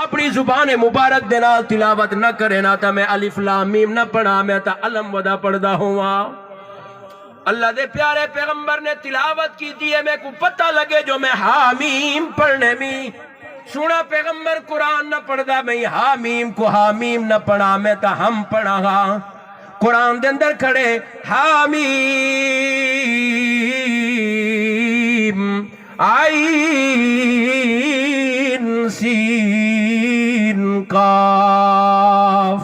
اپنی زبان مبارک دے نال تلاوت نہ کرے نا تا میں الف لام میم نہ پڑھا میں تا علم ودا پڑھدا ہوا۔ اللہ دے پیارے پیغمبر نے تلاوت کی دی ہے، میں کو پتہ لگے جو میں حامیم پڑھنے میں سونا پیغمبر قرآن نہ پڑھدا، میں حامیم کو حامیم نہ پڑھا میں تا ہم پڑھا گا۔ قرآن دے اندر کھڑے حامیم عین سین قاف۔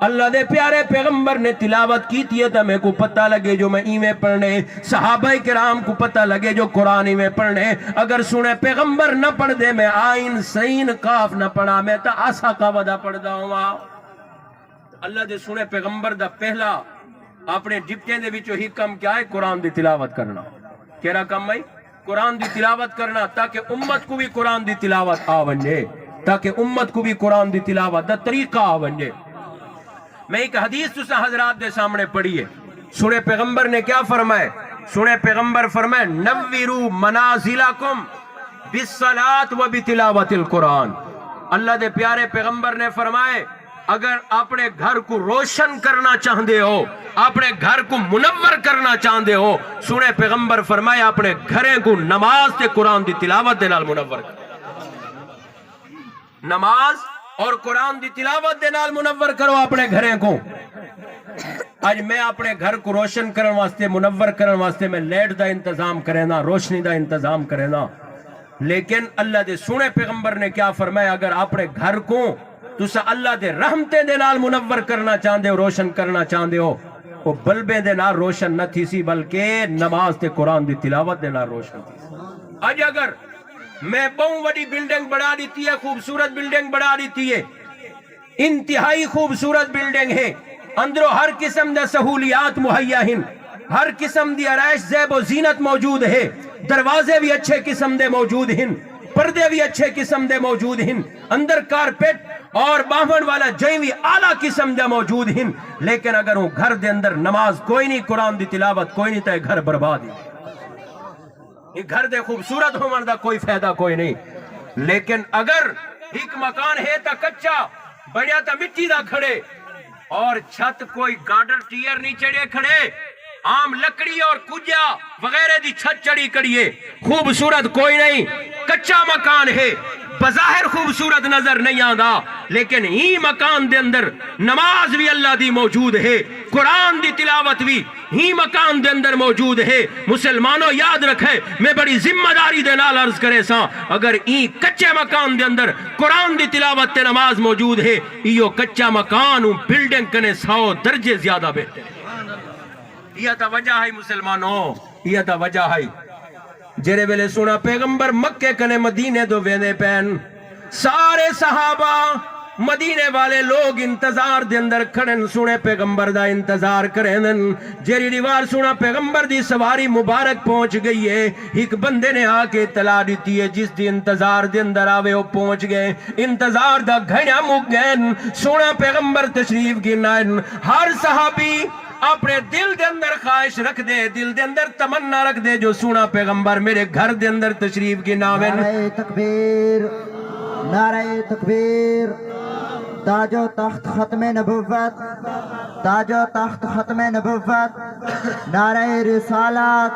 اللہ دے پیارے پیغمبر نے تلاوت کی تھی تا میں کو پتہ لگے جو میں ایویں پڑھنے، صحابہ کرام کو پتہ لگے جو قرآن ایویں پڑھنے۔ اگر سنے پیغمبر نہ پڑھ دے میں آئین سین قاف نہ پڑھا میں تا آسا کا ودا پڑھدا ہوا۔ اللہ دے سنے پیغمبر دا پہلا اپنے ڈپٹے دے وچوں ہی کم کیا ہے؟ قرآن دی تلاوت کرنا۔ کیڑا کم ہے؟ قرآن دی تلاوت کرنا، تاکہ امت کو بھی قرآن دی تلاوت آ ونجے، تاکہ امت کو بھی قرآن دی تلاوت دا طریقہ آ ونجے۔ میں ایک حدیث تسا حضرات دے سامنے پڑھیے، سنے پیغمبر نے کیا فرمائے؟ سنے پیغمبر فرمائے نوّروا منازلکم بالصلاۃ و بتلاوت القرآن۔ اللہ دے پیارے پیغمبر نے فرمائے اگر اپنے گھر کو روشن کرنا چاہتے ہو، اپنے گھر کو منور کرنا چاہتے ہو، سنے پیغمبر فرمائے اپنے گھریں کو نماز تے قرآن دی تلاوت دے نال منور کر۔ نماز اور قرآن دی تلاوت دے نال منور کرو اپنے گھریں کو۔ آج میں اپنے گھر کو روشن کرن واسطے، منور کرن واسطے میں لیٹ دا انتظام کرے نا، روشنی دا انتظام کرے نا، لیکن اللہ دے سنے پیغمبر نے کیا فرمایا اگر اپنے گھر کو تسا اللہ دے رحمتے دے نال منور کرنا چاہتے ہو، روشن کرنا چاہتے ہو، وہ بلبے دے نال روشن نہ تھی سی بلکہ نماز تے قرآن دی تلاوت دے نال روشن تھی سی۔ آج اگر میں بہت بڑی بلڈنگ بڑھا دیتی ہے، خوبصورت بلڈنگ بڑھا دیتی ہے، انتہائی خوبصورت بلڈنگ ہے، اندروں ہر قسم دے سہولیات مہیا ہیں، ہر قسم دی آرائش زیب و زینت موجود ہے، دروازے بھی اچھے قسم دے موجود ہیں، پردے بھی اچھے قسم دے موجود ہیں، اندر کارپیٹ اور باہمن والا جائیں اعلیٰ قسم دے موجود ہیں، لیکن اگر وہ گھر دے اندر نماز کوئی نہیں، قرآن دی تلاوت کوئی نہیں، تو گھر برباد ہے۔ یہ گھر دے خوبصورت ہونے دا کوئی فائدہ کوئی نہیں، لیکن اگر ایک مکان ہے تا کچا بڑیا تا مٹی دا کھڑے اور چھت کوئی گارڈر ٹیئر نہیں چڑھے کھڑے، عام لکڑی اور کجیا وغیرہ دی چھت چڑھی کڑیے، خوبصورت کوئی نہیں، کچا مکان ہے، بظاہر خوبصورت نظر نہیں آندا، لیکن ہی مکان دے اندر نماز بھی اللہ دی موجود ہے، قرآن دی تلاوت بھی ہی مکان دے اندر موجود ہے۔ مسلمانوں یاد رکھے، میں بڑی ذمہ داری دے نال عرض کرے سا، اگر ای کچے مکان دے اندر قرآن دی تلاوت تے نماز موجود ہے، ایو کچا مکان بلڈنگ کنے 100 درجے زیادہ بہتر ہے۔ یہ تا وجہ ہے مسلمانوں، یہ تا وجہ ہے جرے ویلے سونا پیغمبر مکے کنے مدینے دو وینے پین، سارے صحابہ مدینے والے لوگ انتظار دے اندر کھڑن، سونے پیغمبر دا انتظار کرن۔ جری دیوار سونا پیغمبر دی سواری مبارک پہنچ گئی ہے، ایک بندے نے آ کے اطلاع دیتی ہے جس دی انتظار دے اندر آوے وہ پہنچ گئے، انتظار دا گھڑیا مک گئے، سونا پیغمبر تشریف گنائن۔ ہر صحابی اپنے دل دے اندر خواہش رکھ دے، دل دے اندر تمنا رکھ دے جو سونا پیغمبر میرے گھر دے اندر تشریف گناویں۔ نعرہ تکبیر، نعرہ تکبیر، تاج و تخت ختم نبوت، تاج و تخت ختم نبوت، نعرہ رسالت،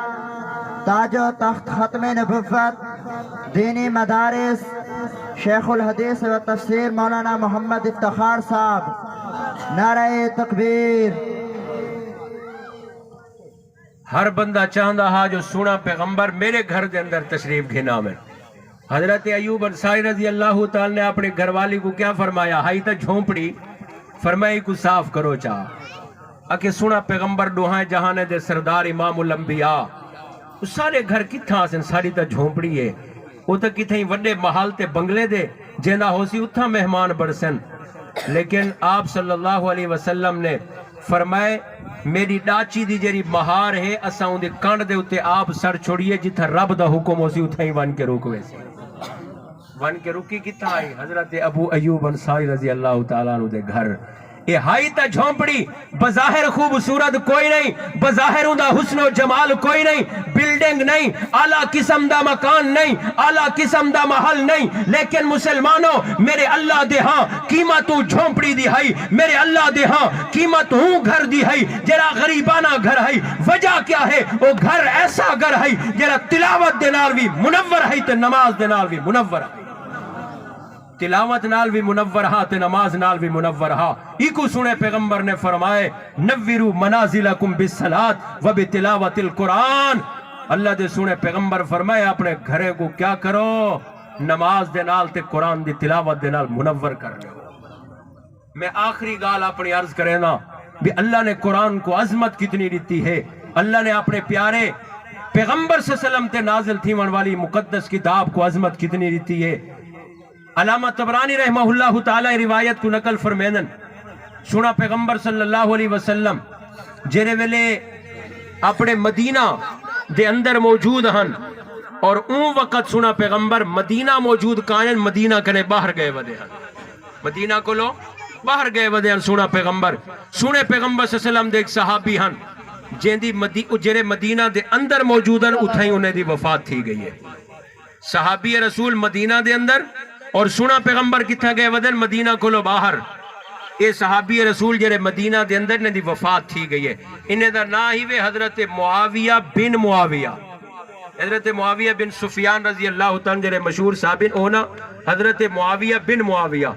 تاج و تخت ختم نبوت، دینی مدارس، شیخ الحدیث و تفسیر مولانا محمد افتخار صاحب، نعرہ تکبیر۔ ہر بندہ چاہندہ ہا جو سونا پیغمبر میرے گھر دے اندر تشریف گھناویں۔ حضرت ایوب انصاری رضی اللہ تعالی نے اپنے گھر والی کو کیا فرمایا؟ ہائی تا جھونپڑی، فرمائی کو صاف کرو چاہ اکے سونا پیغمبر ڈوہائیں جہانے دے سردار امام الانبیاء، اس سارے گھر کتھا سن؟ ساری تا جھونپڑی ہے، وہ تا کتھیں وڈے محال تے بنگلے دے جیندہ ہو سی اتھا مہمان برسن، لیکن آپ صلی اللہ علیہ وسلم نے فرمائے میری ڈاچی دی جری مہار ہے، اساں ان دے کانڈ دے اتے آپ سر چھوڑیے، جتھا رب دا حکم ہو سی اتھا ہی ون کے روکوے سی۔ ون کے روکی کتھا آئی؟ حضرت ابو ایوب انصاری رضی اللہ تعالیٰ عنہ دے گھر۔ یہ ہائی تا جھونپڑی بظاہر خوبصورت کوئی نہیں، بظاہر دا حسن و جمال کوئی نہیں، بلڈنگ نہیں، اعلیٰ قسم دا مکان نہیں، اعلیٰ قسم دا محل نہیں، لیکن مسلمانوں میرے اللہ دے ہاں قیمت جھونپڑی دی ہے، میرے اللہ دے ہاں قیمت ہوں گھر دی ہے، جرا غریبانہ گھر ہے۔ وجہ کیا ہے؟ وہ گھر ایسا گھر ہے جرا تلاوت دے نال بھی منور ہے تے نماز دے نال بھی منور ہے، تلاوت نال بھی منور ہا تے نماز نال بھی منور ہا۔ ایکو سنے پیغمبر نے فرمائے نوّروا منازلکم بالصلاۃ وبتلاوت القرآن۔ اللہ دے سنے پیغمبر فرمائے اپنے گھرے کو کیا کرو؟ نماز دے نال تے قرآن دی تلاوت دے نال منور کر لو۔ میں آخری گال اپنی عرض کرے نا بھی اللہ نے قرآن کو عظمت کتنی دیتی ہے۔ اللہ نے اپنے پیارے پیغمبر صلی اللہ علیہ وسلم تے نازل تھی من والی مقدس کتاب کو عظمت کتنی دیتی ہے۔ علامہ طبرانی رحمہ اللہ تعالی روایت کو نقل فرمیدن، سنا پیغمبر صلی اللہ علیہ وسلم جرے ویلے اپنے مدینہ دے اندر موجود ہن، اور اون وقت سنا پیغمبر مدینہ موجود کائن مدینہ کنے باہر گئے ودے ہن، مدینہ کو لو باہر گئے ودے ہن۔ سنا پیغمبر صلی اللہ علیہ وسلم دے ایک صحابی ہن جرے مدینہ دے اندر موجود ہن، اتھائیں انہیں دی وفات تھی گئی ہے۔ صحابی رسول مدینہ دے اندر اور سنا پیغمبر کتھا گئے ودن مدینہ کو لو باہر۔ اے صحابی رسول جرے مدینہ دے اندر نے دی وفات تھی گئی ہے۔ انہیں دا نا ہی وے حضرت معاویہ بن معاویہ، حضرت معاویہ بن سفیان رضی اللہ تعالیٰ جرے مشہور صحابین ہونا حضرت معاویہ بن معاویہ۔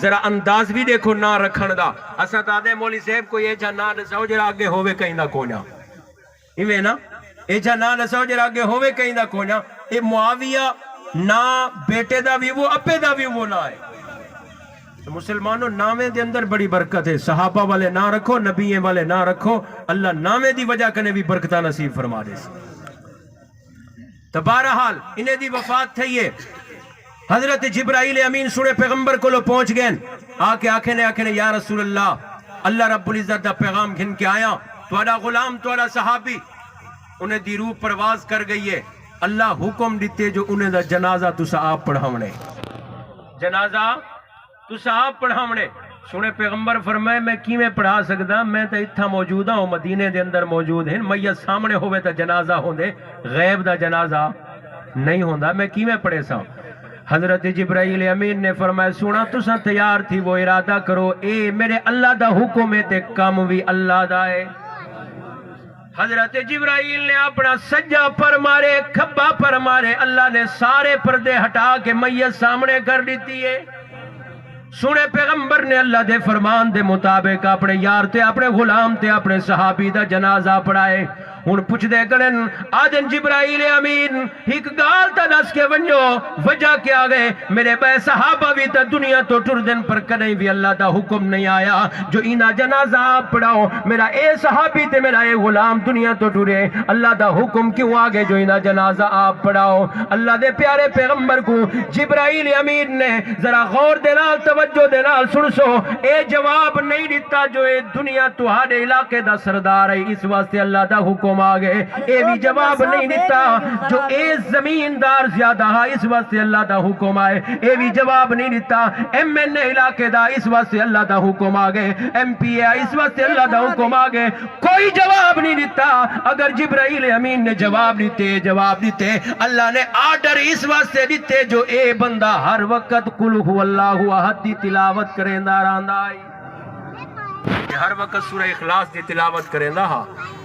ذرا انداز بھی دیکھو نا رکھن دا، اسا دادے مولی صاحب کو یہ جا نا نساؤ جرا آگے ہوئے کہیں دا کونیا، ایویں نا یہ جا نا نساؤ جرا آگے ہوئے کہیں دا کونیا۔ اے معاویہ نہ بیٹے دا بھی وہ اپے دا بھی وہ نہ ہے۔ مسلمانوں نامے دے اندر بڑی برکت ہے، صحابہ والے نہ رکھو، نبییں والے نہ رکھو، اللہ نامے دی وجہ کنے بھی برکتہ نصیب فرما دے سی۔ تو بہرحال انہیں دی وفات تھی ہے۔ حضرت جبرائیل امین سنے پیغمبر کو لو پہنچ گئے، آکے نے یا رسول اللہ، اللہ رب العزت دا پیغام گھن کے آیا، تھوڑا غلام تھوڑا صحابی انہیں دی روح پرواز کر گئی ہے، اللہ حکم دیتے جو انہیں دا جنازہ تسا آپ پڑھاونے، جنازہ تسا آپ پڑھاونے۔ سنے پیغمبر فرمائے میں کیویں پڑھا سکدا، میں تا اتھا موجودہ ہوں، مدینے دے اندر موجود ہیں، میت سامنے ہوئے تا جنازہ ہوندے، غیب دا جنازہ نہیں ہوندا، میں کیویں پڑھے سا۔ حضرت جبرائیل امین نے فرمایا سونا تسا تیار تھی وہ ارادہ کرو، اے میرے اللہ دا حکم ہے تے کام بھی اللہ دا ہے۔ حضرت جبرائیل نے اپنا سجا پر مارے، کھبا پر مارے، اللہ نے سارے پردے ہٹا کے میت سامنے کر دیتی ہے۔ سنے پیغمبر نے اللہ دے فرمان دے مطابق اپنے یار تے اپنے غلام تے اپنے صحابی دا جنازہ پڑھائے۔ ہن پوچھ دے کرن آدن جبرائیل امین ایک گال تا دس کے ونجو وجہ کیا گئے، میرے بے صحابہ بھی تا دنیا تو ٹر دن پر کدیں بھی اللہ دا حکم نہیں آیا جو اینا جنازہ آپ پڑھاؤ، میرا اے صحابی تے میرا اے غلام دنیا تو ٹرے، اللہ دا حکم کیوں آگے جو اینا جنازہ آپ پڑھاؤ۔ اللہ دے پیارے پیغمبر کو جبرائیل امین نے ذرا غور دینال توجہ دینال سن سو، اے جواب نہیں دیتا جو اے دنیا تہاڈے علاقے دا سردار ہے، اس واسطے اللہ دا حکم آگے، اے بھی جواب نہیں دیتا جو اے زمیندار زیادہ ہے، اس واسطے اللہ دا حکم آئے، اے بھی جواب نہیں دیتا ایم این اے علاقے دا، اس واسطے اللہ دا حکم آگے، ایم پی اے اس واسطے اللہ دا حکم آگے، کوئی جواب نہیں دیتا۔ اگر جبرائیل امین نے جواب دیتے اللہ نے آرڈر اس واسطے دیتے جو اے بندہ ہر وقت قل هو اللہ احد دی تلاوت کریں دا رہندا ہے، ہر وقت سورہ اخلاص دی تلاوت کریں دا،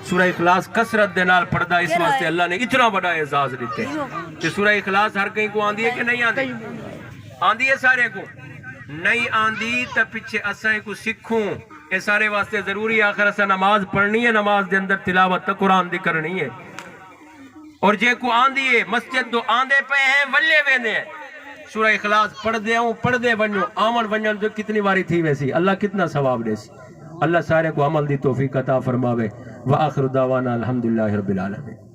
سورہ اخلاص کثرت دے نال پڑھدا، اس واسطے اللہ نے اتنا بڑا اعزاز دیتے کہ سورہ اخلاص ہر کہیں کو آندی ہے کہ نہیں آندی؟ آندی ہے سارے کو، نہیں آندی تا پیچھے اسائیں کو سکھوں، یہ سارے واسطے ضروری ہے آخر اسا نماز پڑھنی ہے، نماز دے اندر تلاوت تا قرآن دی کرنی ہے، اور جے کو آندی ہے مسجد تو آندے پہ ہیں ولے ویندے ہیں، سورہ اخلاص پڑھ دے ونجو آمن ونجن جو کتنی باری تھی ویسی، اللہ کتنا ثواب دے سی۔ اللہ سارے کو عمل دی توفیق عطا فرماوے۔ وآخر دعوانا الحمدللہ رب العالمین۔